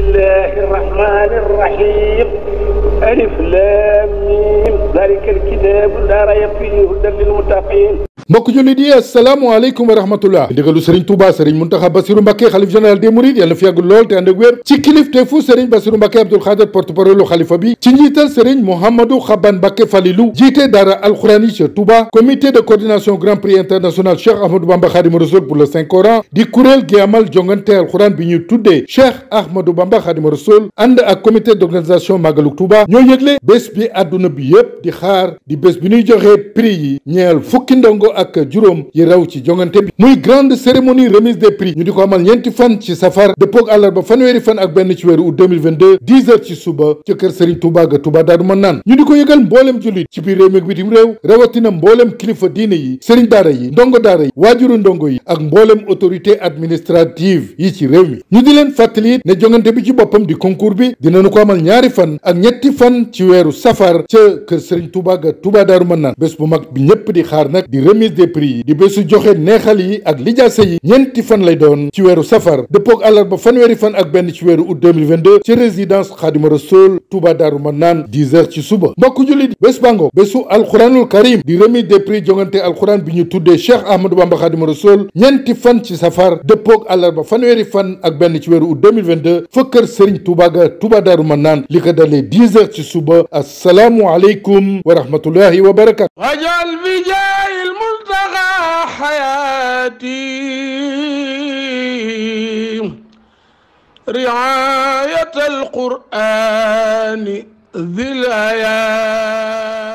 الله الرحمن الرحيم ألف لام ميم ذلك الكتاب لا ريب فيه هدى للمتقين. mbokk jullit yi asalaamaaleykum wa rahmatullah ndigalu Serigne Touba Serigne Mountakha Bassirou Mbacké xalif général des Mourides yàlla na fi yàgg lool te ànd ak wér ci kilifteefu Serigne Bassirou Mbacké Abdoul Khader porte-parole xalifa bi ci njiital Serigne Mouhamadou Xaban Mbacké Falilou jiite daara alxuraani ca Touba comité de coordination grand prix international Cheikh Ahmadou Bamba Khadimou Rassoul pour le Saint Coran di kuréel gi amal jongante alxuraan bi ñu tuddee Cheikh Ahmadou Bamba Khadimou Rassoul ànd ak comité d'organisation Magalu Touba ñoo yëgle bés bi àdduna bi yépp di xaar di bés bi ñuy joxe prix yi ñeel fukki ndongo ak juróom yi raw ci jongante bi muy grande cérémonie remise des prix ñu di ko amal ñeenti fan ci safar dëppoog àllarba fanweeri fan ak benn ci weeru août 2022 10 heures ci suba ci kër Serigne Touba ga Touba Daaru Manaan ñu di ko yëgal mboolem jullit ci biir réew mi ak bitim réew rawatina mboolem kilifa diine yi Serigne daara yi ndongo daara yi waajuru ndongo yi ak mboolem autorité administrative yi ci réew mi ñu di leen fàttali ne jongante bi ci boppam di concours bi dinañu ko amal ñaari fan ak ñetti fan ci weeru safar ca kër Serigne Touba ga Touba Daaru Manaan bés bu mag bi ñëpp di xaar nag di remise des prix di bésu joxe neexal yi ak lijaase yi ñeenti fan lay doon ci weeru safar dëppoog àllarba fanweeri fan ak benn ci weeru août 2022 ci résidence Khadimou Rassoul Touba Daaru Manaan 10 heures ci suba mbokk jullit bés bango bésu alxuraanul karim di remise des prix jongante alxuraan bi ñu tuddee Cheikh Ahmadou Bamba Khadimou Rassoul ñeenti fan ci safar dëppoog àllarba fanweeri fan ak benn ci weeru août 2022 fa kër Serigne Touba ga Touba Daaru Manaan li ko dalee 10 heures ci suba asalaamu aleykum wa rahmatullahi wa barakatu حياتي رعاية القرآن ذي الآيات